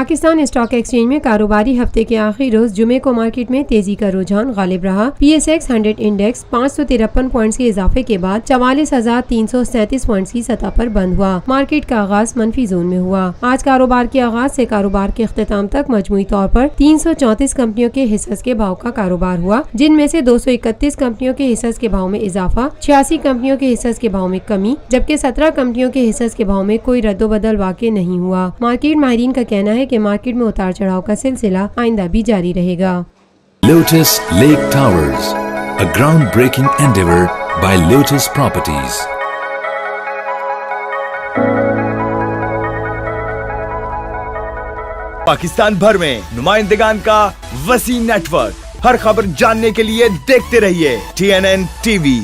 Pakistan stock exchange में कारोबारी हफ्ते के आखिरी रोज जुमे को मार्केट में तेजी का रुझान गालिब रहा। PSX 100 इंडेक्स 553 पॉइंट्स के इजाफे के बाद 44,337 पॉइंट्स की सतह पर बंद हुआ। मार्केट का आगाज मनफी जोन में हुआ। आज कारोबार के आगाज से कारोबार के अख्तिताम तक मजमूई तौर पर 334 कंपनियों के हिस्सों के भाव का कारोबार हुआ, जिनमें से 231 कंपनियों के हिस्सों के भाव में इजाफा, 86 कंपनियों के हिस्सों के भाव में कमी, जबकि 17 कंपनियों के हिस्सों के भाव में कोई रद्दोबदल वाक़ई नहीं हुआ। मार्केट माहिरीन का कहना है कि मार्केट में उतार चढ़ाव का सिलसिला आइंदा भी जारी रहेगा। Lotus Lake Towers, a groundbreaking endeavor by Lotus Properties. Pakistan भर में नुमाइंदगान का वसी नेटवर्क, हर खबर जानने के लिए देखते रहिए TNN TV।